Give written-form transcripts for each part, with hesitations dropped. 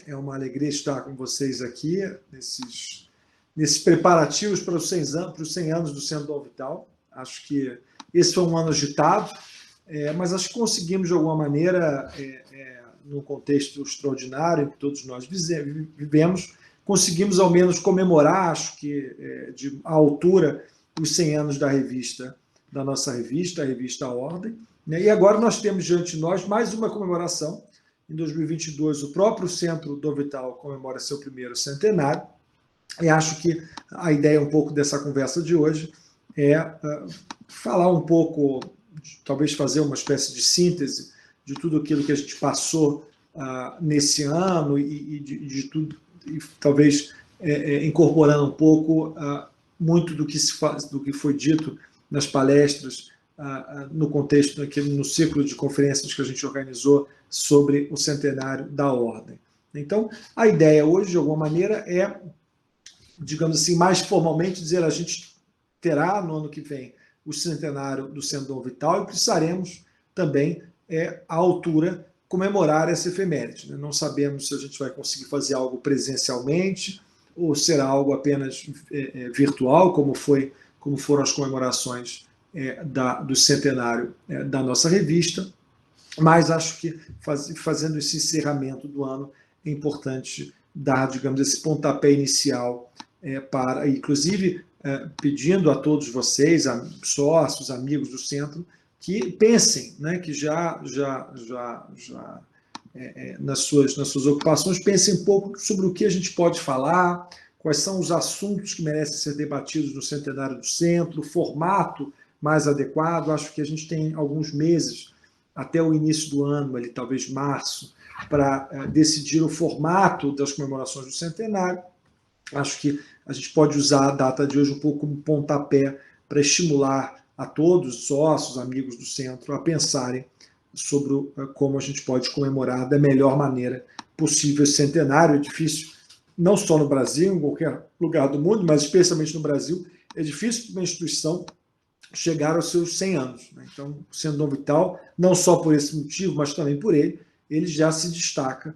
É uma alegria estar com vocês aqui, nesses preparativos para os 100 anos do Centro Dom Vital. Acho que esse foi um ano agitado, mas acho que conseguimos, de alguma maneira, num contexto extraordinário que todos nós vivemos, conseguimos ao menos comemorar, acho que à altura, os 100 anos da nossa revista, a revista Ordem. E agora nós temos diante de nós mais uma comemoração. Em 2022, o próprio Centro Dom Vital comemora seu primeiro centenário, e acho que a ideia um pouco dessa conversa de hoje é falar um pouco, talvez fazer uma espécie de síntese de tudo aquilo que a gente passou nesse ano e de tudo, e talvez incorporando um pouco muito do que foi dito nas palestras, no contexto, no ciclo de conferências que a gente organizou sobre o centenário da Ordem. Então, a ideia hoje, de alguma maneira, é, digamos assim, mais formalmente dizer, a gente terá no ano que vem o centenário do Centro Dom Vital e precisaremos também, à altura, comemorar essa efeméride. Não sabemos se a gente vai conseguir fazer algo presencialmente ou será algo apenas virtual, como foram as comemorações do centenário da nossa revista, mas acho que fazendo esse encerramento do ano é importante dar, digamos, esse pontapé inicial para, inclusive, pedindo a todos vocês, sócios, amigos do centro, que pensem, né, que já nas suas ocupações, pensem um pouco sobre o que a gente pode falar, quais são os assuntos que merecem ser debatidos no centenário do centro, o formato mais adequado. Acho que a gente tem alguns meses, até o início do ano, ali, talvez março, para decidir o formato das comemorações do centenário. Acho que a gente pode usar a data de hoje um pouco como pontapé para estimular a todos os sócios, amigos do centro, a pensarem sobre como a gente pode comemorar da melhor maneira possível esse centenário. É difícil, não só no Brasil, em qualquer lugar do mundo, mas especialmente no Brasil, é difícil para uma instituição chegar aos seus 100 anos. Então, o Centro Dom Vital, não só por esse motivo, mas também por ele já se destaca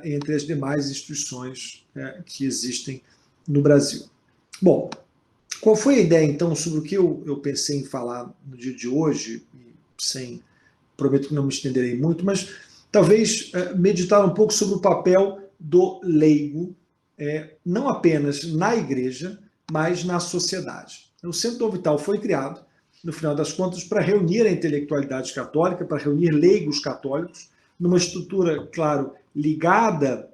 entre as demais instituições que existem no Brasil. Bom, qual foi a ideia, então, sobre o que eu pensei em falar no dia de hoje? Prometo que não me estenderei muito, mas talvez meditar um pouco sobre o papel do leigo, não apenas na igreja, mas na sociedade. O Centro Dom Vital foi criado, no final das contas, para reunir a intelectualidade católica, para reunir leigos católicos, numa estrutura, claro, ligada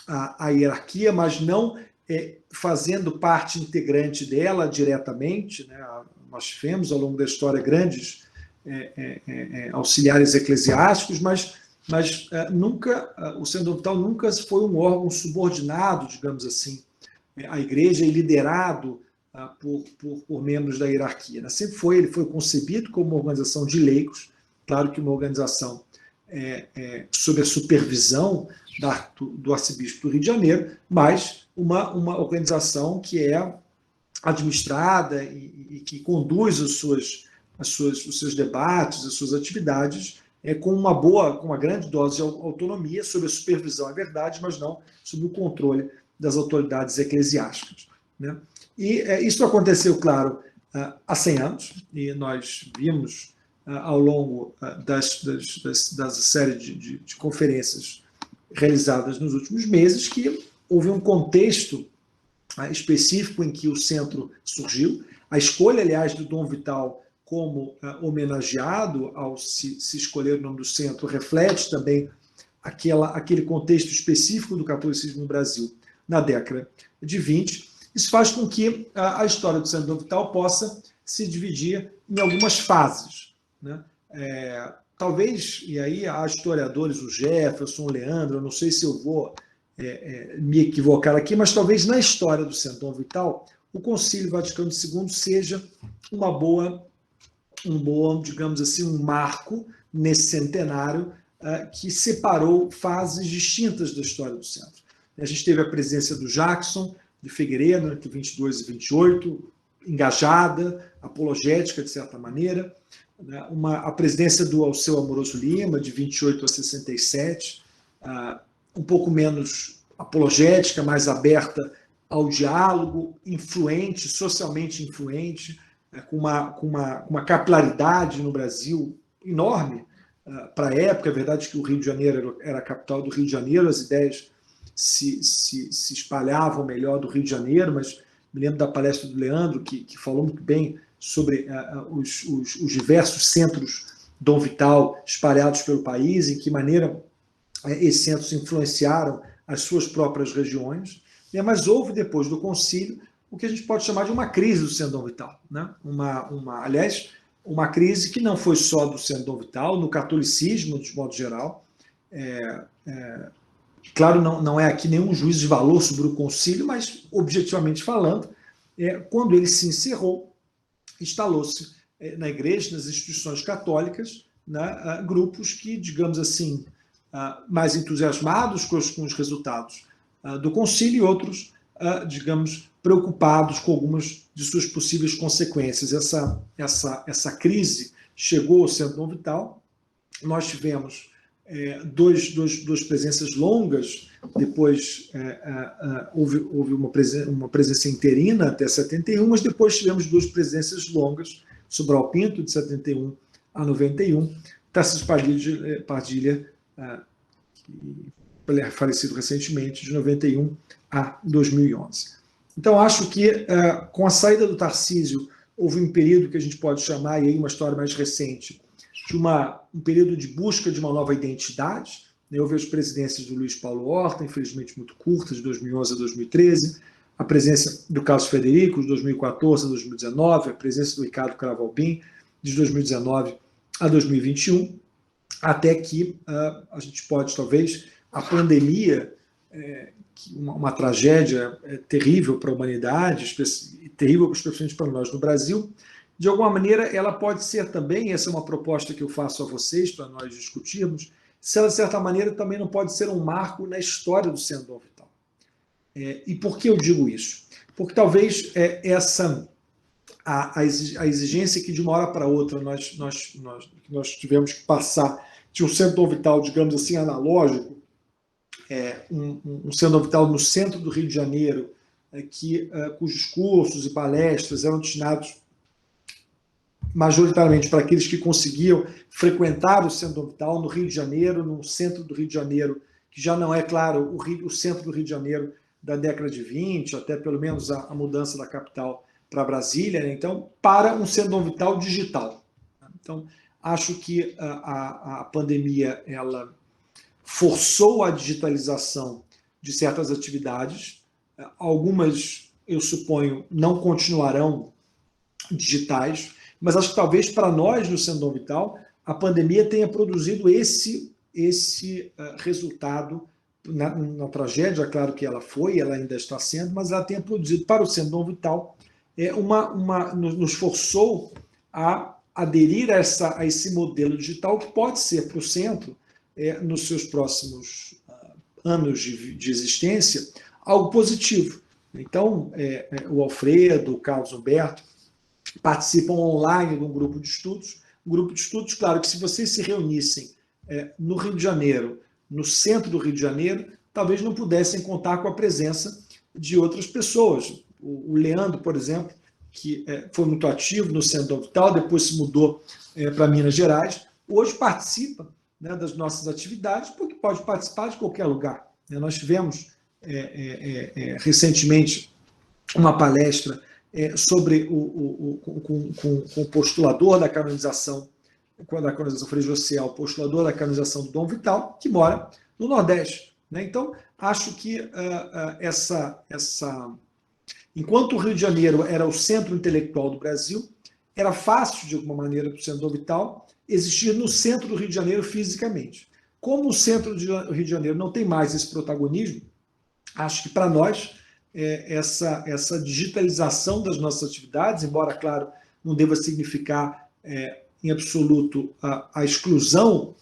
à hierarquia, mas não fazendo parte integrante dela diretamente. Né? Nós tivemos, ao longo da história, grandes auxiliares eclesiásticos, mas nunca, o Centro Dom Vital nunca foi um órgão subordinado, digamos assim, à igreja e liderado por membros da hierarquia. Né? Sempre ele foi concebido como uma organização de leigos, claro que uma organização sob a supervisão do arcebispo do Rio de Janeiro, mas uma organização que é administrada e que conduz os seus debates, as suas atividades com uma grande dose de autonomia, sob a supervisão, é verdade, mas não sob o controle das autoridades eclesiásticas. Né? E isso aconteceu, claro, há 100 anos, e nós vimos ao longo da série de conferências realizadas nos últimos meses que houve um contexto específico em que o centro surgiu. A escolha, aliás, do Dom Vital como homenageado, ao se escolher o nome do centro, reflete também aquele contexto específico do catolicismo no Brasil na década de 20. Isso faz com que a história do Centro Dom Vital possa se dividir em algumas fases. Né? Talvez, e aí há historiadores, o Jefferson, o Leandro, eu não sei se eu vou me equivocar aqui, mas talvez na história do Centro Dom Vital, o Concílio Vaticano II seja um bom, digamos assim, um marco nesse centenário que separou fases distintas da história do centro. A gente teve a presença do Jackson, de Figueiredo, entre 22 e 28, engajada, apologética, de certa maneira, a presidência do Alceu Amoroso Lima, de 28 a 67, um pouco menos apologética, mais aberta ao diálogo, influente, socialmente influente, com uma capilaridade no Brasil enorme para a época. É verdade que o Rio de Janeiro era a capital do Rio de Janeiro, as ideias se espalhavam melhor do Rio de Janeiro, mas me lembro da palestra do Leandro, que falou muito bem sobre os diversos centros Dom Vital espalhados pelo país, em que maneira esses centros influenciaram as suas próprias regiões, mas houve, depois do concílio, o que a gente pode chamar de uma crise do Centro Dom Vital, né? Aliás, uma crise que não foi só do Centro Dom Vital, no catolicismo, de modo geral. Claro, não é aqui nenhum juízo de valor sobre o concílio, mas, objetivamente falando, quando ele se encerrou, instalou-se na igreja, nas instituições católicas, né, grupos que, digamos assim, mais entusiasmados com os resultados do concílio, e outros, digamos, preocupados com algumas de suas possíveis consequências. Essa crise chegou ao Centro Dom Vital. Nós tivemos duas presenças longas, depois houve uma presença interina até 71, mas depois tivemos duas presenças longas, Sobral Pinto, de 71 a 91, Tarcísio Padilha, que é falecido recentemente, de 91 a 2011. Então, acho que com a saída do Tarcísio, houve um período que a gente pode chamar, e aí uma história mais recente, de um período de busca de uma nova identidade. Houve as presidências do Luiz Paulo Horta, infelizmente muito curtas, de 2011 a 2013, a presença do Carlos Frederico, de 2014 a 2019, a presença do Ricardo Cravo Albim, de 2019 a 2021, até que a gente pode, talvez, a pandemia, uma tragédia terrível para a humanidade, terrível especialmente para nós no Brasil, de alguma maneira ela pode ser também, essa é uma proposta que eu faço a vocês para nós discutirmos, se ela de certa maneira também não pode ser um marco na história do Centro Dom Vital. E por que eu digo isso? Porque talvez a exigência que de uma hora para outra nós tivemos que passar de um Centro Dom Vital, digamos assim, analógico, um Centro Dom Vital no centro do Rio de Janeiro, cujos cursos e palestras eram destinados majoritariamente para aqueles que conseguiam frequentar o Centro Dom Vital no Rio de Janeiro, no centro do Rio de Janeiro, que já não é, claro, o centro do Rio de Janeiro da década de 20, até pelo menos a mudança da capital para Brasília, né? Então, para um Centro Dom Vital digital. Então, acho que a pandemia ela forçou a digitalização de certas atividades. Algumas, eu suponho, não continuarão digitais, mas acho que talvez para nós, no Centro Dom Vital, a pandemia tenha produzido esse resultado na tragédia, claro que ela ainda está sendo, mas ela tenha produzido para o Centro Dom Vital, nos forçou a aderir a esse modelo digital que pode ser para o centro, nos seus próximos anos de existência, algo positivo. Então, o Alfredo, o Carlos Humberto, participam online de um grupo de estudos. Um grupo de estudos, claro, que se vocês se reunissem no Rio de Janeiro, no centro do Rio de Janeiro, talvez não pudessem contar com a presença de outras pessoas. O Leandro, por exemplo, que foi muito ativo no Centro Dom Vital, depois se mudou para Minas Gerais, hoje participa, né, das nossas atividades, porque pode participar de qualquer lugar. Nós tivemos recentemente uma palestra sobre com o postulador da canonização Frei José, o postulador da canonização do Dom Vital, que mora no Nordeste. Né? Então, acho que enquanto o Rio de Janeiro era o centro intelectual do Brasil, era fácil, de alguma maneira, para o Centro Dom Vital existir no centro do Rio de Janeiro fisicamente. Como o centro do Rio de Janeiro não tem mais esse protagonismo, acho que para nós essa digitalização das nossas atividades, embora, claro, não deva significar em absoluto a exclusão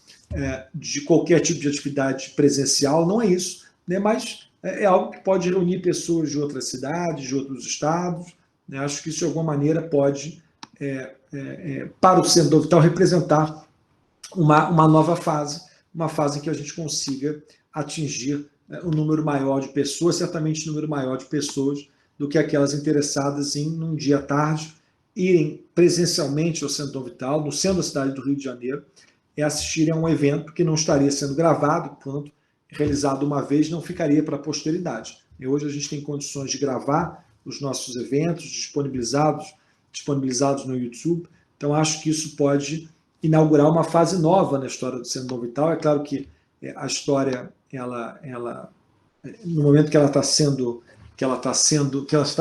de qualquer tipo de atividade presencial, não é isso, né? Mas é algo que pode reunir pessoas de outras cidades, de outros estados, né? Acho que isso de alguma maneira pode, para o Centro Dom Vital, representar uma nova fase, uma fase em que a gente consiga atingir um número maior de pessoas, certamente um número maior de pessoas do que aquelas interessadas em, num dia à tarde, irem presencialmente ao Centro Dom Vital, no centro da cidade do Rio de Janeiro, e assistirem a um evento que não estaria sendo gravado, portanto, realizado uma vez, não ficaria para a posteridade. E hoje a gente tem condições de gravar os nossos eventos disponibilizados no YouTube, então acho que isso pode inaugurar uma fase nova na história do Centro Dom Vital. É claro que a história, no momento que ela está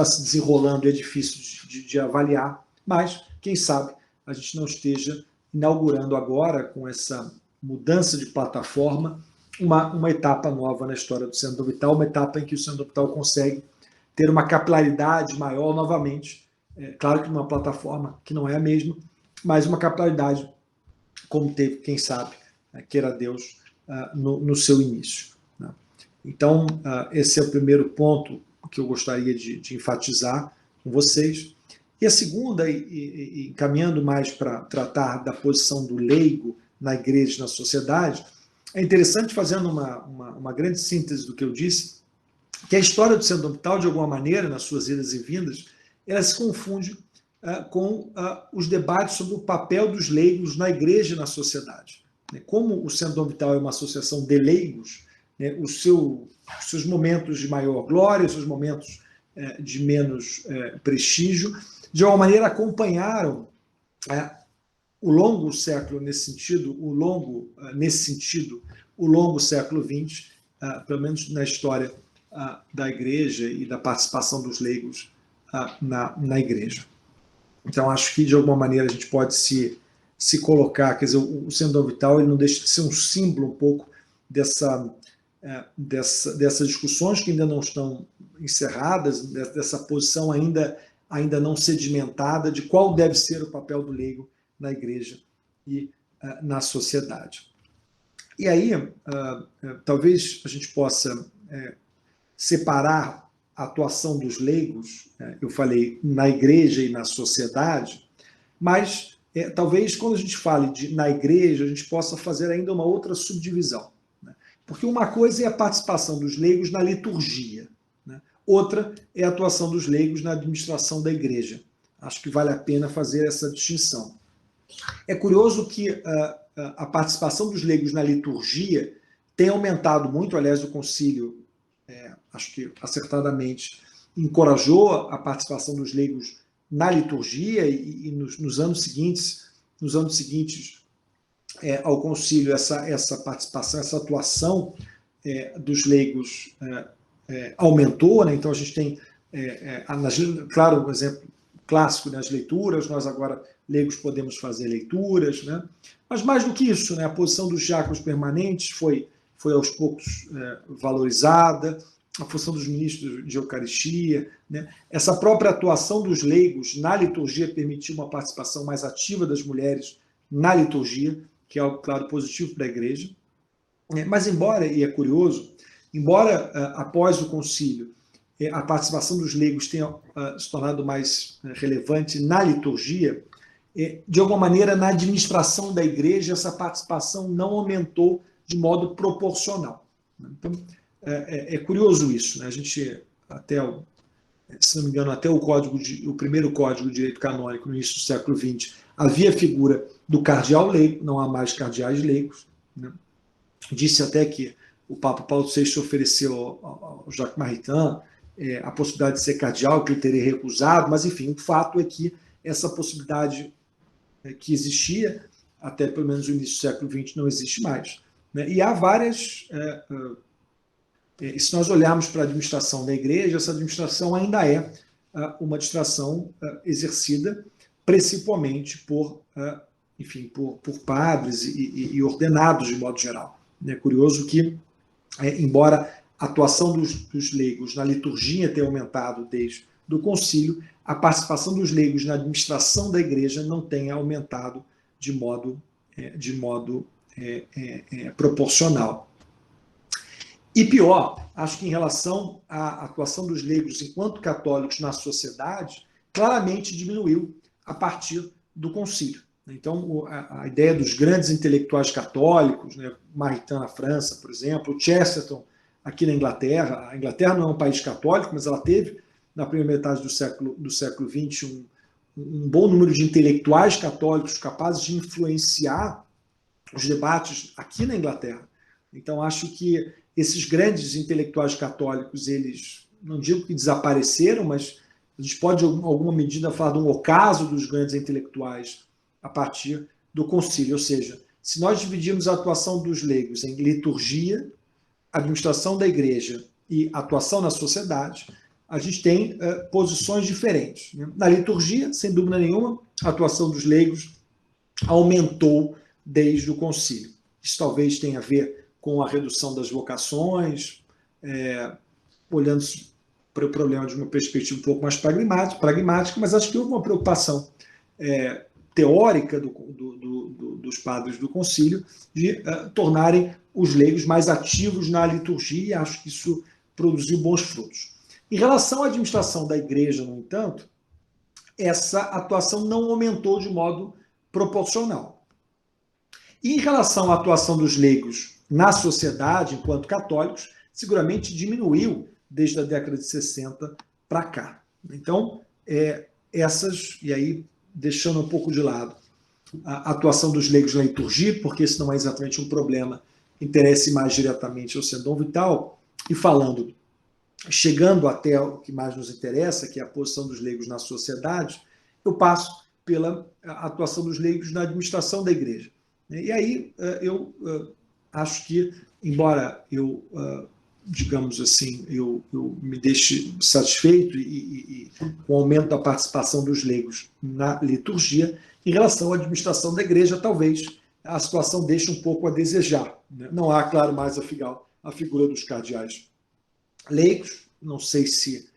se desenrolando, é difícil de avaliar, mas quem sabe a gente não esteja inaugurando agora, com essa mudança de plataforma, uma etapa nova na história do Centro Dom Vital, uma etapa em que o Centro Dom Vital consegue ter uma capilaridade maior novamente, claro que numa plataforma que não é a mesma, mas uma capilaridade como teve, quem sabe, queira Deus, no seu início. Então, esse é o primeiro ponto que eu gostaria de enfatizar com vocês. E a segunda, e encaminhando mais para tratar da posição do leigo na igreja e na sociedade, é interessante, fazendo uma grande síntese do que eu disse, que a história do Centro Dom Vital, de alguma maneira, nas suas idas e vindas, ela se confunde com os debates sobre o papel dos leigos na igreja e na sociedade. Como o Centro Dom Vital é uma associação de leigos, os seus momentos de maior glória, os seus momentos de menos prestígio, de alguma maneira acompanharam o longo século nesse sentido, o longo século XX, pelo menos na história da igreja e da participação dos leigos na igreja. Então, acho que, de alguma maneira, a gente pode se colocar, quer dizer, o Centro Dom Vital ele não deixa de ser um símbolo um pouco dessas discussões que ainda não estão encerradas, dessa posição ainda não sedimentada de qual deve ser o papel do leigo na igreja e na sociedade. E aí, talvez a gente possa separar a atuação dos leigos, eu falei, na igreja e na sociedade, mas talvez quando a gente fale na igreja, a gente possa fazer ainda uma outra subdivisão. Porque uma coisa é a participação dos leigos na liturgia, outra é a atuação dos leigos na administração da igreja. Acho que vale a pena fazer essa distinção. É curioso que a participação dos leigos na liturgia tem aumentado muito, aliás, o concílio, acho que acertadamente, encorajou a participação dos leigos na liturgia e nos anos seguintes ao concílio, essa participação, essa atuação dos leigos aumentou, né? Então a gente tem, claro, um exemplo clássico nas leituras, nós agora, leigos, podemos fazer leituras, né? Mas mais do que isso, né? A posição dos diáconos permanentes foi aos poucos valorizada, a função dos ministros de Eucaristia, né? Essa própria atuação dos leigos na liturgia permitiu uma participação mais ativa das mulheres na liturgia, que é algo, claro, positivo para a igreja. Mas embora, e é curioso, após o concílio a participação dos leigos tenha se tornado mais relevante na liturgia, de alguma maneira, na administração da igreja, essa participação não aumentou de modo proporcional. Então, é curioso isso, né? A gente, se não me engano, até o primeiro Código de Direito Canônico, no início do século XX, havia a figura do cardeal leigo, não há mais cardeais leigos, né? Disse até que o Papa Paulo VI ofereceu ao Jacques Maritain a possibilidade de ser cardeal, que ele teria recusado, mas, enfim, o fato é que essa possibilidade que existia, até pelo menos no início do século XX, não existe mais, né? E há várias... se nós olharmos para a administração da igreja, essa administração ainda é uma administração exercida principalmente por padres e ordenados de modo geral. É curioso que, embora a atuação dos leigos na liturgia tenha aumentado desde o concílio, a participação dos leigos na administração da igreja não tenha aumentado de modo proporcional. E pior, acho que em relação à atuação dos leigos enquanto católicos na sociedade, claramente diminuiu a partir do concílio. Então, a ideia dos grandes intelectuais católicos, né, Maritain na França, por exemplo, Chesterton aqui na Inglaterra. A Inglaterra não é um país católico, mas ela teve, na primeira metade do século XX, um bom número de intelectuais católicos capazes de influenciar os debates aqui na Inglaterra. Então, acho que esses grandes intelectuais católicos, eles, não digo que desapareceram, mas a gente pode, em alguma medida, falar de um ocaso dos grandes intelectuais a partir do concílio. Ou seja, se nós dividirmos a atuação dos leigos em liturgia, administração da igreja e atuação na sociedade, a gente tem posições diferentes. Né? Na liturgia, sem dúvida nenhuma, a atuação dos leigos aumentou desde o concílio. Isso talvez tenha a ver com a redução das vocações, olhando para o problema de uma perspectiva um pouco mais pragmática, mas acho que houve uma preocupação teórica dos padres do concílio de tornarem os leigos mais ativos na liturgia, e acho que isso produziu bons frutos. Em relação à administração da igreja, no entanto, essa atuação não aumentou de modo proporcional. E em relação à atuação dos leigos na sociedade, enquanto católicos, seguramente diminuiu desde a década de 60 para cá. Então, essas, e aí deixando um pouco de lado a atuação dos leigos na liturgia, porque esse não é exatamente um problema que interesse mais diretamente ao Sendom Vital, e chegando até o que mais nos interessa, que é a posição dos leigos na sociedade, eu passo pela atuação dos leigos na administração da igreja. E aí eu acho que, embora eu, digamos assim, eu me deixe satisfeito e com o aumento da participação dos leigos na liturgia, em relação à administração da igreja, talvez a situação deixe um pouco a desejar. Né? Não há, claro, mais a figura dos cardeais leigos, não sei se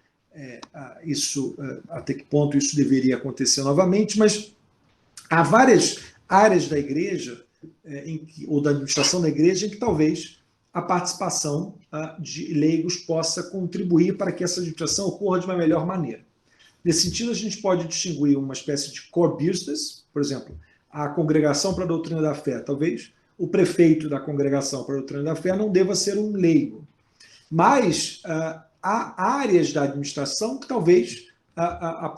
até que ponto isso deveria acontecer novamente, mas há várias áreas da igreja, ou da administração da igreja, em que talvez a participação de leigos possa contribuir para que essa administração ocorra de uma melhor maneira. Nesse sentido, a gente pode distinguir uma espécie de core business, por exemplo, a Congregação para a Doutrina da Fé. Talvez o prefeito da Congregação para a Doutrina da Fé não deva ser um leigo, mas há áreas da administração que talvez a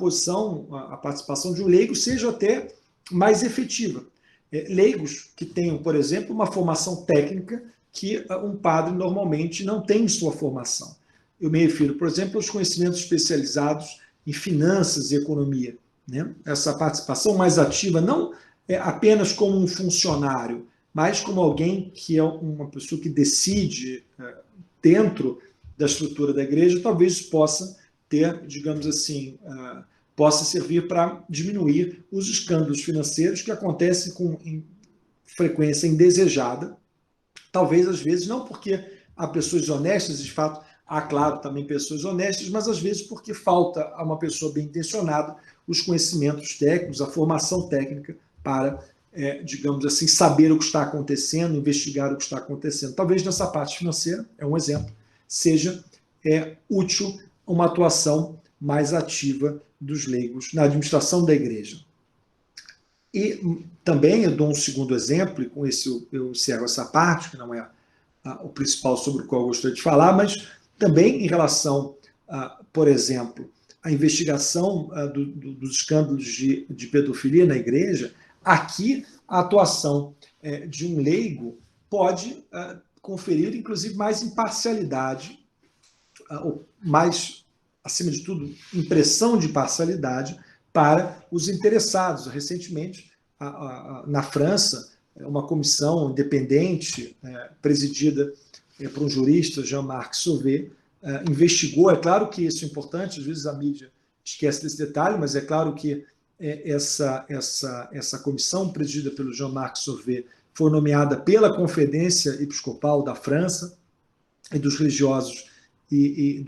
participação de um leigo seja até mais efetiva. Leigos que tenham, por exemplo, uma formação técnica que um padre normalmente não tem em sua formação. Eu me refiro, por exemplo, aos conhecimentos especializados em finanças e economia. Né? Essa participação mais ativa, não apenas como um funcionário, mas como alguém que é uma pessoa que decide dentro da estrutura da igreja, talvez possa ter, digamos assim, possa servir para diminuir os escândalos financeiros que acontecem com frequência indesejada, talvez às vezes não porque há pessoas honestas, de fato há, claro, também pessoas honestas, mas às vezes porque falta a uma pessoa bem intencionada os conhecimentos técnicos, a formação técnica para, digamos assim, saber o que está acontecendo, investigar o que está acontecendo. Talvez nessa parte financeira, é um exemplo, seja útil uma atuação mais ativa dos leigos na administração da igreja. E também eu dou um segundo exemplo, e com esse eu encerro essa parte, que não é o principal sobre o qual eu gostaria de falar, mas também em relação, por exemplo, à investigação dos escândalos de pedofilia na igreja, aqui a atuação de um leigo pode conferir, inclusive, mais imparcialidade, ou mais, acima de tudo, impressão de parcialidade para os interessados. Recentemente, na França, uma comissão independente, presidida por um jurista, Jean-Marc Sauvé, investigou. É claro que isso é importante, às vezes a mídia esquece desse detalhe, mas é claro que essa comissão, presidida pelo Jean-Marc Sauvé, foi nomeada pela Conferência Episcopal da França e dos religiosos e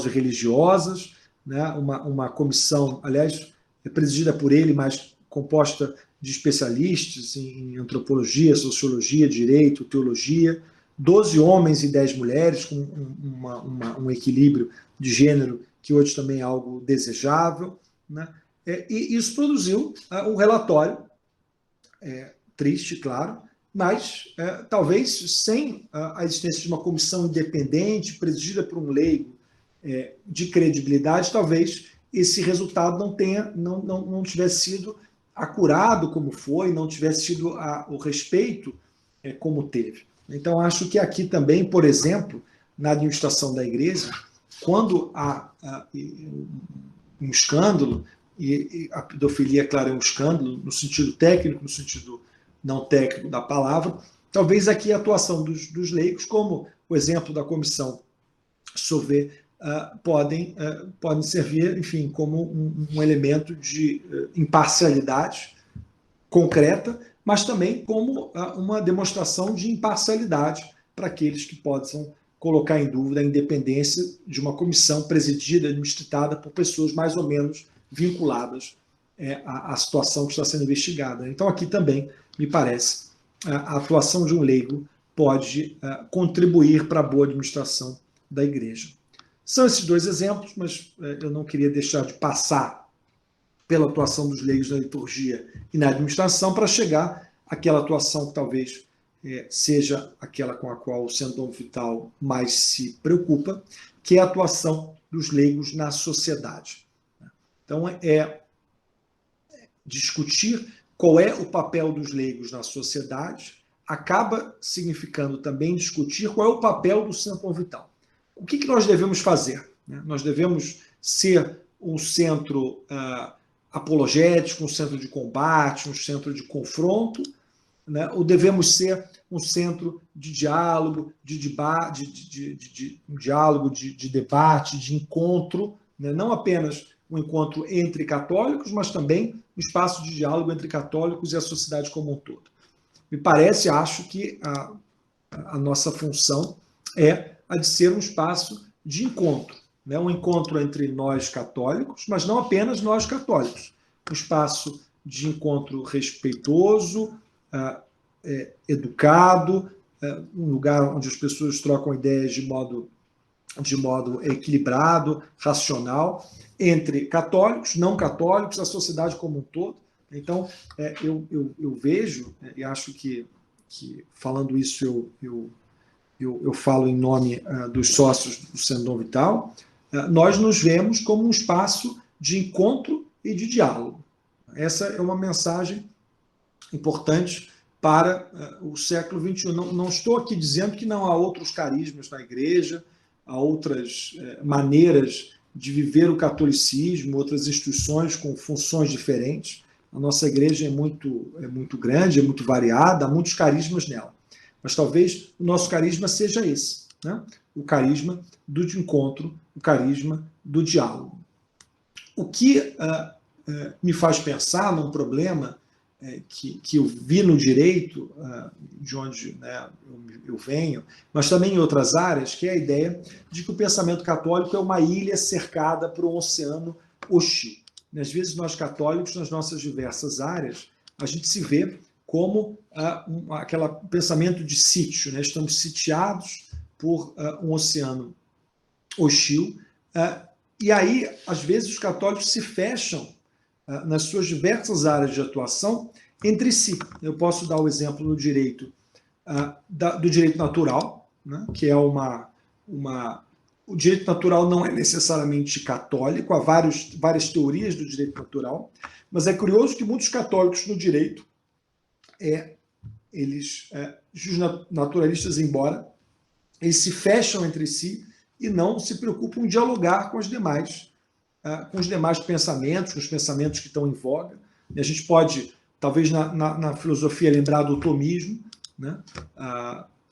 religiosas, né? Uma comissão, aliás, presidida por ele, mas composta de especialistas em antropologia, sociologia, direito, teologia, 12 homens e 10 mulheres, com um equilíbrio de gênero que hoje também é algo desejável, né? E isso produziu um relatório triste, claro, mas talvez sem a existência de uma comissão independente, presidida por um leigo de credibilidade, talvez esse resultado não tivesse sido acurado como foi, não tivesse tido o respeito como teve. Então, acho que aqui também, por exemplo, na administração da igreja, quando há um escândalo, e a pedofilia, claro, é um escândalo no sentido técnico, no sentido não técnico da palavra, talvez aqui a atuação dos leigos, como o exemplo da comissão Sauvé, podem servir, enfim, como um elemento de imparcialidade concreta, mas também como uma demonstração de imparcialidade para aqueles que possam colocar em dúvida a independência de uma comissão presidida, administrada por pessoas mais ou menos vinculadas à situação que está sendo investigada. Então, aqui também, me parece, a atuação de um leigo pode contribuir para a boa administração da igreja. São esses dois exemplos, mas eu não queria deixar de passar pela atuação dos leigos na liturgia e na administração para chegar àquela atuação que talvez seja aquela com a qual o Centro Dom Vital mais se preocupa, que é a atuação dos leigos na sociedade. Então, discutir qual é o papel dos leigos na sociedade acaba significando também discutir qual é o papel do Centro Dom Vital. O que nós devemos fazer? Nós devemos ser um centro apologético, um centro de combate, um centro de confronto, ou devemos ser um centro de diálogo, de debate, de encontro, não apenas um encontro entre católicos, mas também um espaço de diálogo entre católicos e a sociedade como um todo. Me parece, acho que a nossa função é a de ser um espaço de encontro, um encontro entre nós católicos, mas não apenas nós católicos, um espaço de encontro respeitoso, educado, um lugar onde as pessoas trocam ideias de modo equilibrado, racional, entre católicos, não católicos, a sociedade como um todo. Então, eu vejo, e acho que falando isso, eu falo em nome dos sócios do Centro Dom Vital, nós nos vemos como um espaço de encontro e de diálogo. Essa é uma mensagem importante para o século XXI. Não estou aqui dizendo que não há outros carismas na igreja, há outras maneiras de viver o catolicismo, outras instituições com funções diferentes. A nossa igreja é muito grande, é muito variada, há muitos carismas nela. Mas talvez o nosso carisma seja esse, o carisma do encontro, o carisma do diálogo. O que me faz pensar num problema que eu vi no direito, de onde eu venho, mas também em outras áreas, que é a ideia de que o pensamento católico é uma ilha cercada por um oceano hostil. Às vezes nós católicos, nas nossas diversas áreas, a gente se vê como aquele pensamento de sítio, estamos sitiados por um oceano hostil, e aí, às vezes, os católicos se fecham nas suas diversas áreas de atuação entre si. Eu posso dar o exemplo do direito natural, que é o direito natural não é necessariamente católico, há várias teorias do direito natural, mas é curioso que muitos católicos no direito, os naturalistas, embora eles se fecham entre si e não se preocupam em dialogar com os demais pensamentos, com os pensamentos que estão em voga. E a gente pode, talvez na filosofia, lembrar do tomismo.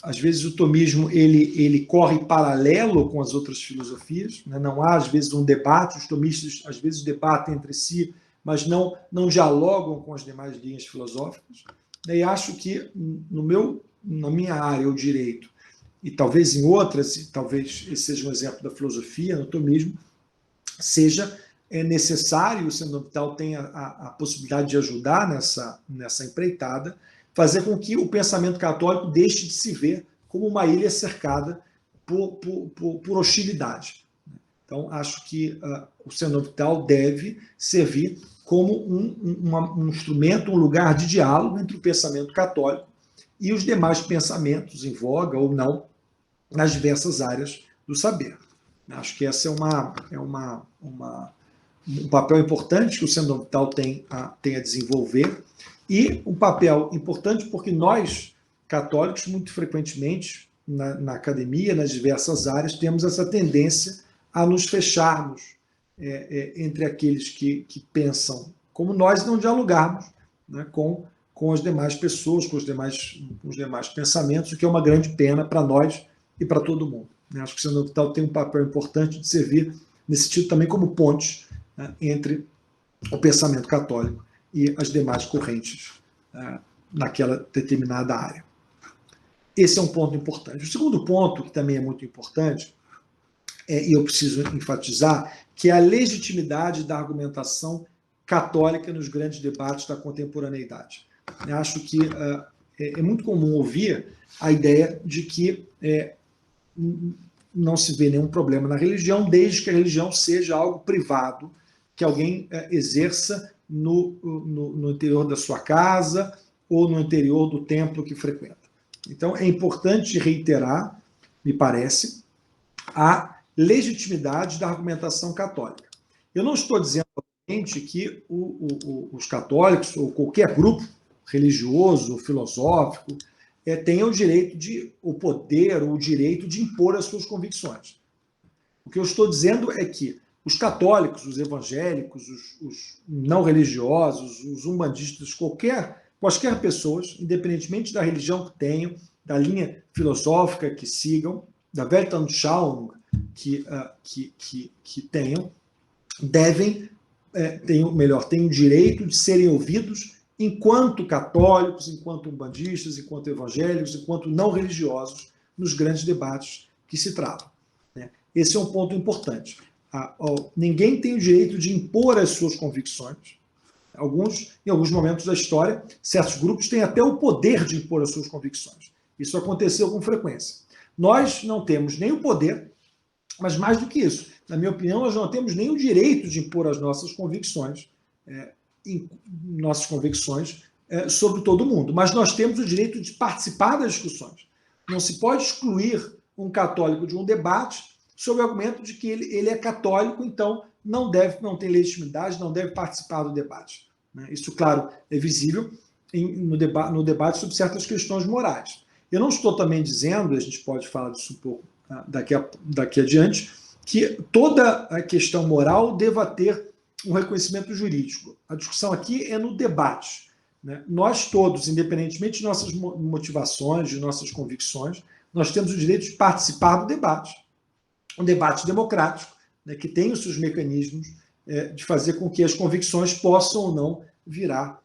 Às vezes o tomismo ele corre paralelo com as outras filosofias, não há, às vezes, um debate, os tomistas, às vezes, debatem entre si, mas não dialogam com as demais linhas filosóficas. E acho que, na minha área, o direito, e talvez em outras, e talvez esse seja um exemplo da filosofia, no tomismo, seja necessário, o Centro Dom Vital tenha a possibilidade de ajudar nessa empreitada, fazer com que o pensamento católico deixe de se ver como uma ilha cercada por hostilidade. Então, acho que o Centro Dom Vital deve servir como um instrumento, um lugar de diálogo entre o pensamento católico e os demais pensamentos em voga ou não nas diversas áreas do saber. Acho que esse é um papel importante que o Centro Vital tem a desenvolver, e um papel importante porque nós, católicos, muito frequentemente, na academia, nas diversas áreas, temos essa tendência a nos fecharmos entre aqueles que pensam como nós e não dialogarmos, né, com as demais pessoas, com os demais pensamentos, o que é uma grande pena para nós e para todo mundo. Acho que o Centro Vital tem um papel importante de servir, nesse sentido, também como ponte, né, entre o pensamento católico e as demais correntes naquela determinada área. Esse é um ponto importante. O segundo ponto, que também é muito importante, e eu preciso enfatizar, que é a legitimidade da argumentação católica nos grandes debates da contemporaneidade. Eu acho que é muito comum ouvir a ideia de que não se vê nenhum problema na religião, desde que a religião seja algo privado, que alguém exerça no interior da sua casa ou no interior do templo que frequenta. Então, é importante reiterar, me parece, a legitimidade da argumentação católica. Eu não estou dizendo, obviamente, que os católicos, ou qualquer grupo religioso, filosófico, tenha o direito o poder ou o direito de impor as suas convicções. O que eu estou dizendo é que os católicos, os evangélicos, os não religiosos, os umbandistas, quaisquer pessoas, independentemente da religião que tenham, da linha filosófica que sigam, da Weltanschauung que tenham, têm o direito de serem ouvidos enquanto católicos, enquanto umbandistas, enquanto evangélicos, enquanto não religiosos, nos grandes debates que se tratam. Esse é um ponto importante. Ninguém tem o direito de impor as suas convicções. Em alguns momentos da história, certos grupos têm até o poder de impor as suas convicções. Isso aconteceu com frequência. Nós não temos nem o poder, mas mais do que isso, na minha opinião, nós não temos nem o direito de impor as nossas convicções, sobre todo mundo, mas nós temos o direito de participar das discussões. Não se pode excluir um católico de um debate sob o argumento de que ele é católico, então não tem legitimidade, não deve participar do debate. Isso, claro, é visível no debate sobre certas questões morais. Eu não estou também dizendo, a gente pode falar disso um pouco daqui adiante, que toda a questão moral deva ter um reconhecimento jurídico. A discussão aqui é no debate. Nós todos, independentemente de nossas motivações, de nossas convicções, nós temos o direito de participar do debate. Um debate democrático, que tem os seus mecanismos de fazer com que as convicções possam ou não virar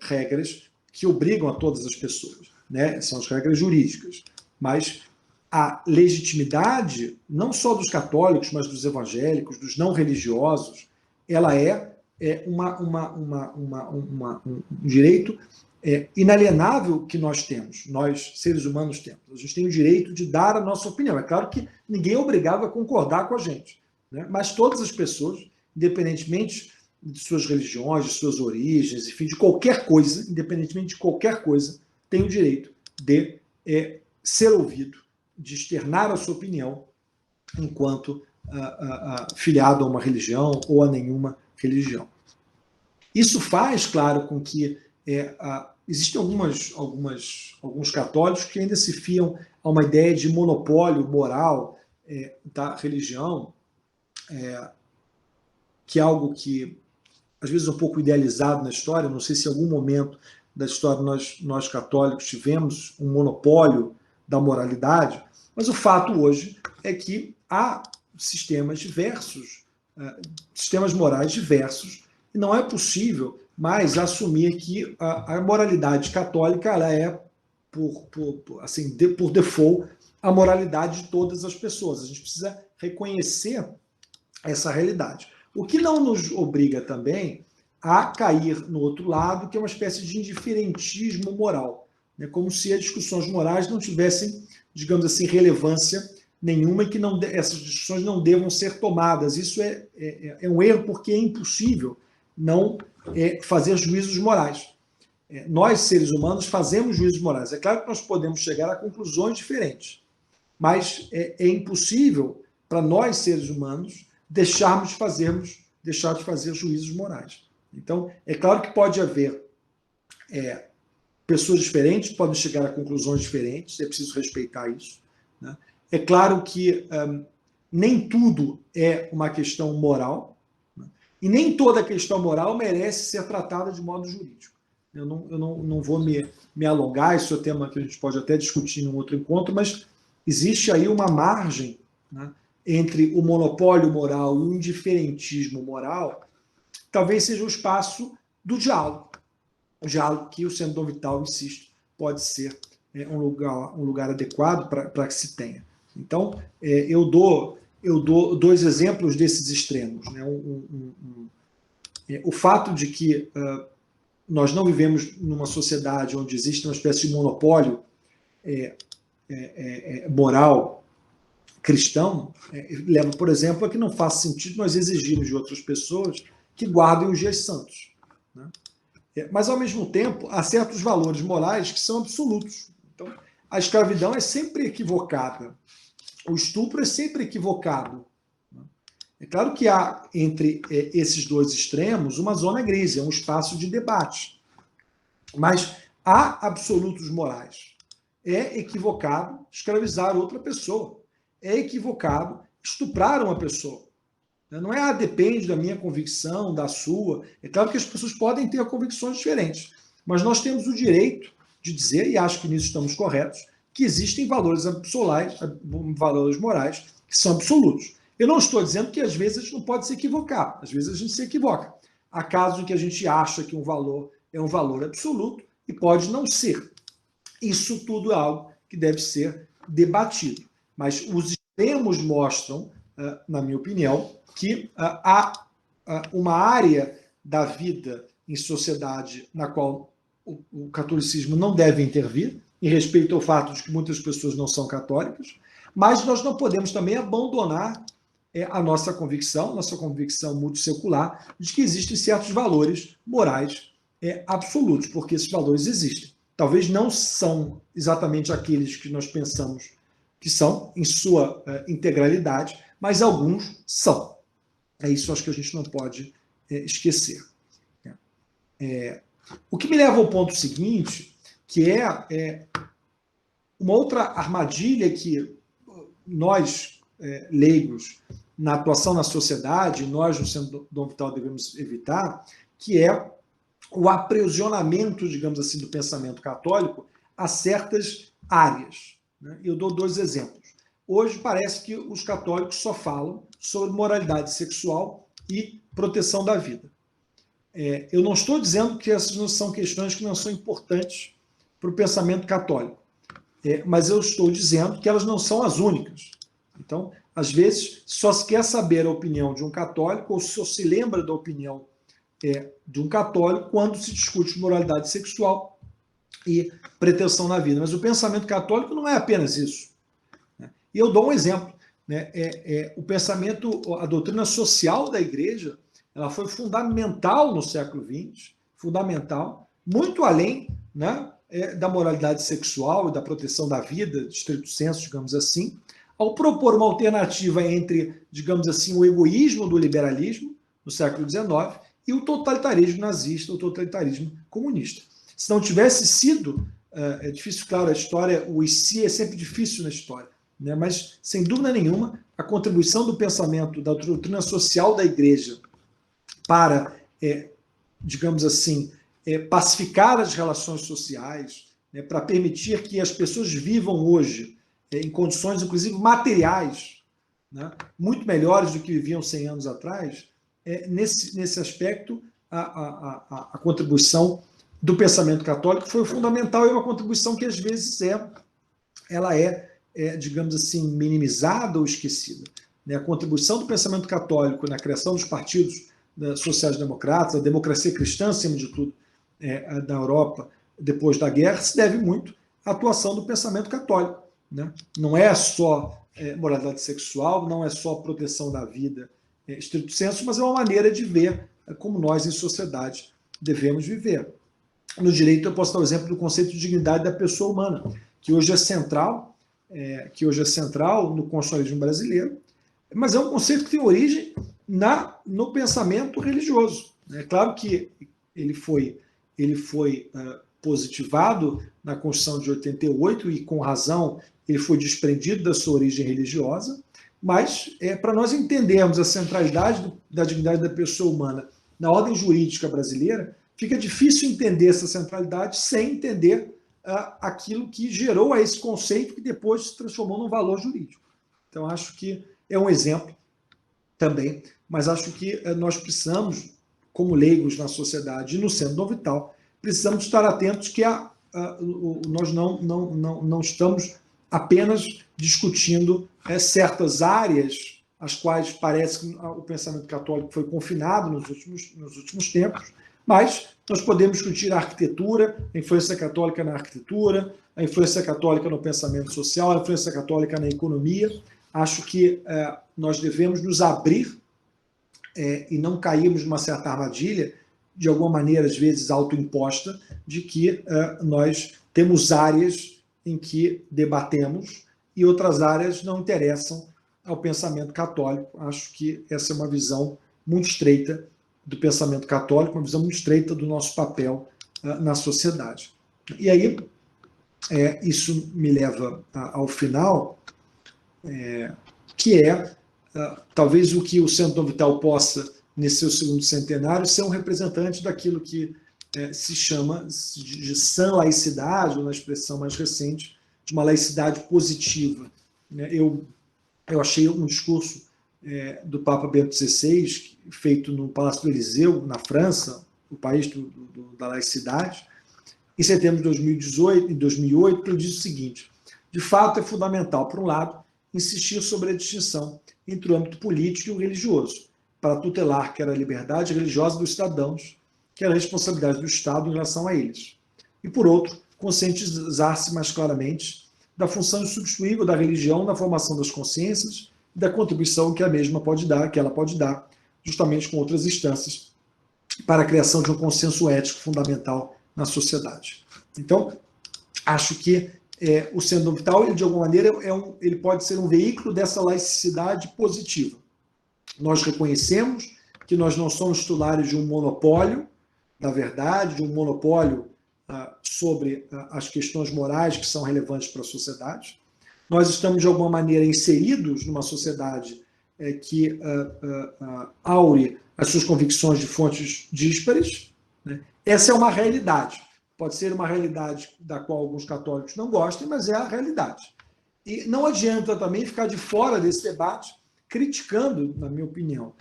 regras que obrigam a todas as pessoas. São as regras jurídicas. Mas a legitimidade, não só dos católicos, mas dos evangélicos, dos não religiosos, ela é um direito inalienável que nós temos, nós, seres humanos, temos. A gente tem o direito de dar a nossa opinião. É claro que ninguém é obrigado a concordar com a gente, mas todas as pessoas, independentemente de suas religiões, de suas origens, enfim, de qualquer coisa, independentemente de qualquer coisa, têm o direito de ser ouvido, de externar a sua opinião enquanto filiado a uma religião ou a nenhuma religião. Isso faz, claro, com que existem alguns católicos que ainda se fiam a uma ideia de monopólio moral da religião, que é algo que, às vezes, é um pouco idealizado na história. Não sei se em algum momento da história nós católicos tivemos um monopólio da moralidade, mas o fato hoje é que há sistemas diversos, sistemas morais diversos, e não é possível mais assumir que a moralidade católica ela é, por default, a moralidade de todas as pessoas. A gente precisa reconhecer essa realidade. O que não nos obriga também a cair no outro lado, que é uma espécie de indiferentismo moral, como se as discussões morais não tivessem, digamos assim, relevância nenhuma e que essas discussões não devam ser tomadas. Isso é um erro, porque é impossível não fazer juízos morais. Nós, seres humanos, fazemos juízos morais. É claro que nós podemos chegar a conclusões diferentes, mas é impossível para nós, seres humanos, deixar de fazer juízos morais. Então, é claro que pode haver pessoas diferentes, podem chegar a conclusões diferentes, é preciso respeitar isso, né? É claro que nem tudo é uma questão moral, né? E nem toda questão moral merece ser tratada de modo jurídico. Eu não vou me alongar, isso é um tema que a gente pode até discutir em um outro encontro, mas existe aí uma margem, né, entre o monopólio moral e o indiferentismo moral, talvez seja o espaço do diálogo. O diálogo que o Centro Dom Vital insiste pode ser um lugar adequado para que se tenha. Então, eu dou dois exemplos desses extremos, né? O fato de que nós não vivemos numa sociedade onde existe uma espécie de monopólio moral cristão, leva, por exemplo, a que não faz sentido nós exigirmos de outras pessoas que guardem os dias santos, né? Mas, ao mesmo tempo, há certos valores morais que são absolutos. Então, a escravidão é sempre equivocada. O estupro é sempre equivocado. É claro que há, entre esses dois extremos, uma zona gris, é um espaço de debate. Mas há absolutos morais. É equivocado escravizar outra pessoa. É equivocado estuprar uma pessoa. Não é, depende da minha convicção, da sua. É claro que as pessoas podem ter convicções diferentes, mas nós temos o direito de dizer, e acho que nisso estamos corretos, que existem valores absolutos, valores morais que são absolutos. Eu não estou dizendo que às vezes a gente não pode se equivocar, às vezes a gente se equivoca. Há casos em que a gente acha que um valor é um valor absoluto e pode não ser. Isso tudo é algo que deve ser debatido. Mas os extremos mostram, na minha opinião, que há uma área da vida em sociedade na qual o catolicismo não deve intervir, em respeito ao fato de que muitas pessoas não são católicas, mas nós não podemos também abandonar a nossa convicção multissecular, de que existem certos valores morais absolutos, porque esses valores existem. Talvez não são exatamente aqueles que nós pensamos que são, em sua integralidade, mas alguns são. Isso acho que a gente não pode esquecer. O que me leva ao ponto seguinte, que é uma outra armadilha que nós, leigos, na atuação na sociedade, nós no Centro Dom Vital devemos evitar, que é o aprisionamento, digamos assim, do pensamento católico a certas áreas. Eu dou dois exemplos. Hoje parece que os católicos só falam sobre moralidade sexual e proteção da vida. Eu não estou dizendo que essas não são questões que não são importantes para o pensamento católico, mas eu estou dizendo que elas não são as únicas. Então, às vezes, só se quer saber a opinião de um católico ou só se lembra da opinião de um católico quando se discute moralidade sexual e pretensão na vida. Mas o pensamento católico não é apenas isso. E eu dou um exemplo. O pensamento, a doutrina social da Igreja, ela foi fundamental no século XX, fundamental, muito além, né, da moralidade sexual e da proteção da vida, de estrito senso, digamos assim, ao propor uma alternativa entre, digamos assim, o egoísmo do liberalismo, no século XIX, e o totalitarismo nazista, o totalitarismo comunista. Se não tivesse sido, é difícil, claro, a história, o IC é sempre difícil na história, né? Mas, sem dúvida nenhuma, a contribuição do pensamento, da doutrina social da Igreja para, digamos assim, pacificar as relações sociais, né, para permitir que as pessoas vivam hoje em condições, inclusive, materiais, né, muito melhores do que viviam 100 anos atrás, nesse aspecto, a contribuição do pensamento católico foi fundamental e uma contribuição que, às vezes, ela digamos assim, minimizada ou esquecida. A contribuição do pensamento católico na criação dos partidos sociais-democratas, a democracia cristã, acima de tudo, da Europa, depois da guerra, se deve muito à atuação do pensamento católico, né? Não é só moralidade sexual, não é só proteção da vida, estrito senso, mas é uma maneira de ver como nós, em sociedade, devemos viver. No direito, eu posso dar o exemplo do conceito de dignidade da pessoa humana, que hoje é central, no constitucionalismo brasileiro, mas é um conceito que tem origem no pensamento religioso. É claro que ele foi positivado na Constituição de 88 e, com razão, ele foi desprendido da sua origem religiosa, mas para nós entendermos a centralidade da dignidade da pessoa humana na ordem jurídica brasileira, fica difícil entender essa centralidade sem entender aquilo que gerou a esse conceito que depois se transformou num valor jurídico. Então, acho que é um exemplo também, mas acho que nós precisamos, como leigos na sociedade e no Centro Dom Vital, precisamos estar atentos que nós não estamos apenas discutindo certas áreas às quais parece que o pensamento católico foi confinado nos últimos tempos, mas nós podemos discutir a arquitetura, a influência católica na arquitetura, a influência católica no pensamento social, a influência católica na economia. Acho que nós devemos nos abrir e não cairmos numa certa armadilha, de alguma maneira, às vezes, autoimposta, de que nós temos áreas em que debatemos e outras áreas não interessam ao pensamento católico. Acho que essa é uma visão muito estreita do pensamento católico, uma visão muito estreita do nosso papel na sociedade. E aí, isso me leva ao final, que talvez o que o Centro Dom Vital possa, nesse seu segundo centenário, ser um representante daquilo que se chama de sã laicidade, ou na expressão mais recente, de uma laicidade positiva. Eu achei um discurso do Papa Bento XVI, feito no Palácio do Eliseu, na França, o país da laicidade, em setembro de 2008, que ele diz o seguinte: de fato é fundamental, por um lado, insistir sobre a distinção entre o âmbito político e o religioso, para tutelar quer a liberdade religiosa dos cidadãos, quer a responsabilidade do Estado em relação a eles. E, por outro, conscientizar-se mais claramente da função insubstituível da religião na formação das consciências e da contribuição que ela pode dar, justamente com outras instâncias, para a criação de um consenso ético fundamental na sociedade. Então, acho que o Centro Dom Vital, ele, de alguma maneira, ele pode ser um veículo dessa laicidade positiva. Nós reconhecemos que nós não somos titulares de um monopólio da verdade, de um monopólio sobre as questões morais que são relevantes para a sociedade. Nós estamos, de alguma maneira, inseridos numa sociedade que aure as suas convicções de fontes díspares. Né? Essa é uma realidade. Pode ser uma realidade da qual alguns católicos não gostem, mas é a realidade. E não adianta também ficar de fora desse debate, criticando, na minha opinião,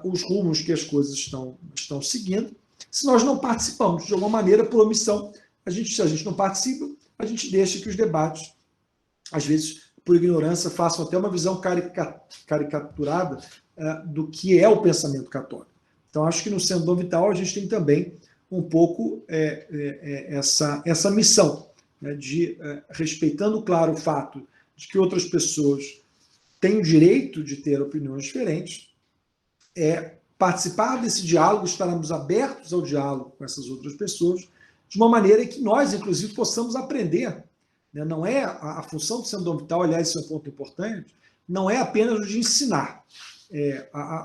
os rumos que as coisas estão seguindo, se nós não participamos. De alguma maneira, por omissão, se a gente não participa, a gente deixa que os debates, às vezes, por ignorância, façam até uma visão caricaturada do que é o pensamento católico. Então, acho que no Centro Dom Vital a gente tem também um pouco essa missão, né, de, respeitando, claro, o fato de que outras pessoas têm o direito de ter opiniões diferentes, participar desse diálogo, estarmos abertos ao diálogo com essas outras pessoas, de uma maneira que nós, inclusive, possamos aprender. Né? Não é a função do Centro Dom Vital, aliás, isso é um ponto importante, não é apenas o de ensinar.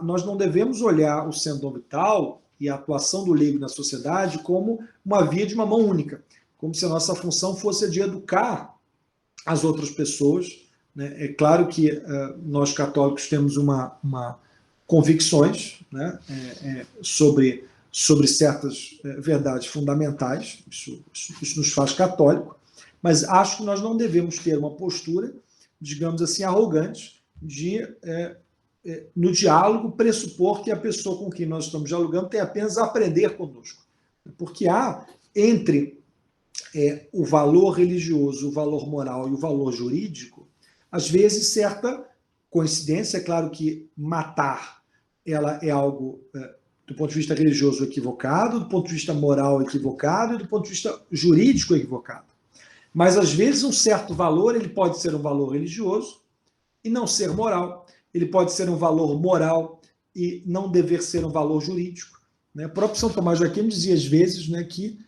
Nós não devemos olhar o Centro Dom Vital e a atuação do leigo na sociedade como uma via de uma mão única, como se a nossa função fosse a de educar as outras pessoas. Né? É claro que nós católicos temos convicções, né, sobre certas verdades fundamentais, isso nos faz católico, mas acho que nós não devemos ter uma postura, digamos assim, arrogante, de, no diálogo, pressupor que a pessoa com quem nós estamos dialogando tem apenas a aprender conosco. Porque há, entre o valor religioso, o valor moral e o valor jurídico, às vezes, certa coincidência. É claro que matar ela é algo, do ponto de vista religioso, equivocado, do ponto de vista moral, equivocado, e do ponto de vista jurídico, equivocado. Mas, às vezes, um certo valor ele pode ser um valor religioso e não ser moral. Ele pode ser um valor moral e não dever ser um valor jurídico. Né? O próprio São Tomás de Aquino dizia às vezes, né, que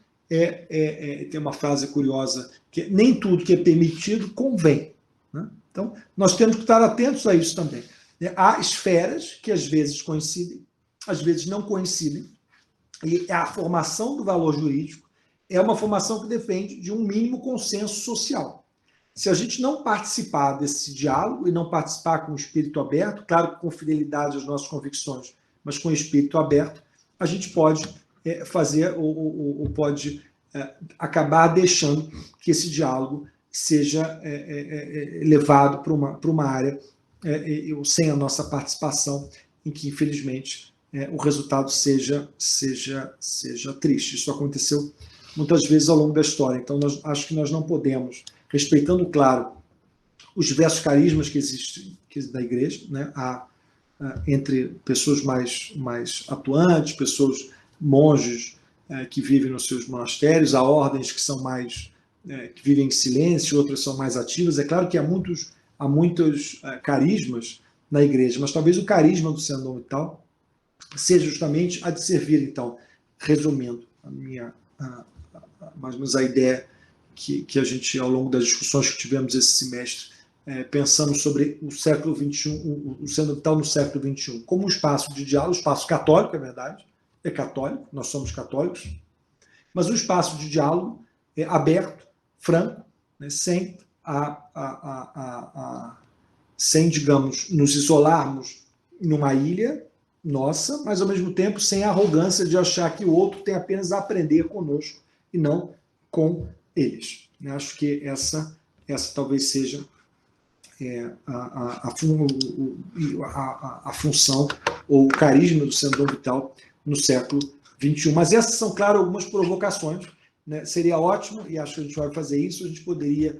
tem uma frase curiosa, que nem tudo que é permitido convém. Né? Então, nós temos que estar atentos a isso também. Né? Há esferas que às vezes coincidem, às vezes não coincidem, e a formação do valor jurídico é uma formação que depende de um mínimo consenso social. Se a gente não participar desse diálogo e não participar com o espírito aberto, claro que com fidelidade às nossas convicções, mas com o espírito aberto, a gente pode fazer ou pode acabar deixando que esse diálogo seja levado para uma área sem a nossa participação, em que, infelizmente, o resultado seja triste. Isso aconteceu muitas vezes ao longo da história. Então, acho que nós não podemos, respeitando, claro, os diversos carismas que existem da igreja, né? Entre pessoas mais atuantes, pessoas, monges que vivem nos seus monastérios, há ordens que são mais que vivem em silêncio, outras são mais ativas. É claro que há muitos carismas na igreja, mas talvez o carisma do Sendom Vital seja justamente a de servir. Então, resumindo mais ou menos a ideia que a gente, ao longo das discussões que tivemos esse semestre, pensamos sobre o século XXI, o Sendom Vital no século XXI, como um espaço de diálogo, um espaço católico, é verdade, é católico, nós somos católicos, mas um espaço de diálogo aberto, franco, né, sem, digamos, nos isolarmos numa ilha nossa, mas ao mesmo tempo sem a arrogância de achar que o outro tem apenas a aprender conosco e não com eles. Eu acho que essa talvez seja a função ou o carisma do Sendom Vital no século XXI. Mas essas são, claro, algumas provocações. Né? Seria ótimo, e acho que a gente vai fazer isso, a gente poderia,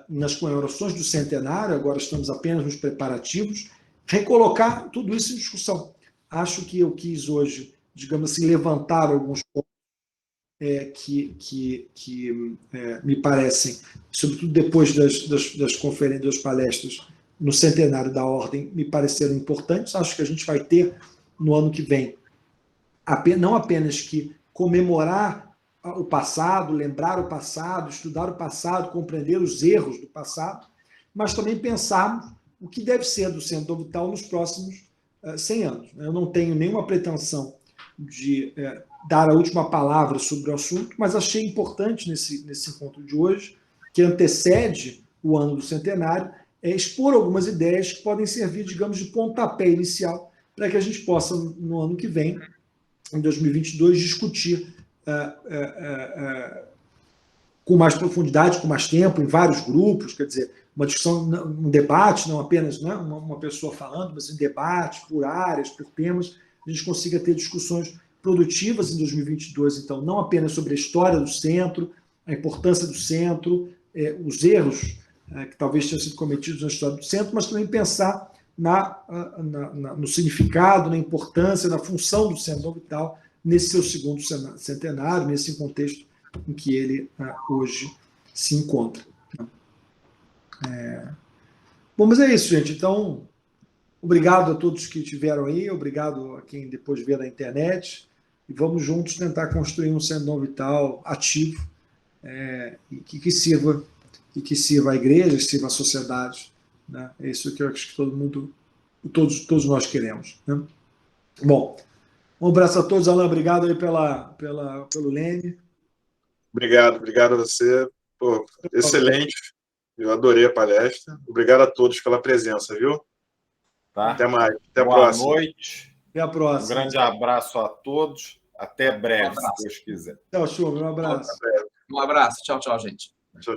nas comemorações do centenário, agora estamos apenas nos preparativos, recolocar tudo isso em discussão. Acho que eu quis hoje, digamos assim, levantar alguns pontos que me parecem, sobretudo depois das conferências, das palestras no centenário da Ordem, me pareceram importantes. Acho que a gente vai ter, no ano que vem, não apenas que comemorar o passado, lembrar o passado, estudar o passado, compreender os erros do passado, mas também pensarmos o que deve ser do Sendom Vital nos próximos 100 anos. Eu não tenho nenhuma pretensão de dar a última palavra sobre o assunto, mas achei importante nesse encontro de hoje, que antecede o ano do centenário, expor algumas ideias que podem servir, digamos, de pontapé inicial para que a gente possa, no ano que vem, em 2022, discutir com mais profundidade, com mais tempo, em vários grupos, quer dizer, uma discussão, um debate, não apenas uma pessoa falando, mas em debate, por áreas, por temas, a gente consiga ter discussões produtivas em 2022, então, não apenas sobre a história do centro, a importância do centro, os erros que talvez tenham sido cometidos na história do centro, mas também pensar no significado, na importância, na função do Sendom Vital nesse seu segundo centenário, nesse contexto em que ele hoje se encontra. Bom, mas é isso, gente. Então, obrigado a todos que estiveram aí, obrigado a quem depois vê na internet, e vamos juntos tentar construir um Sendom Vital ativo e que sirva a igreja, que sirva a sociedade. Né? É isso que eu acho que todo mundo, todos nós queremos. Né? Bom, um abraço a todos. Alain, obrigado aí pelo Leme. Obrigado a você. Pô, excelente. Eu adorei a palestra. Obrigado a todos pela presença, viu? Tá? Até mais. Até a Boa próxima. Boa noite. Até a próxima. Um grande abraço a todos. Até breve, se Deus quiser. Tchau, Chuva. Um abraço. Um abraço. Tchau, gente. Tchau.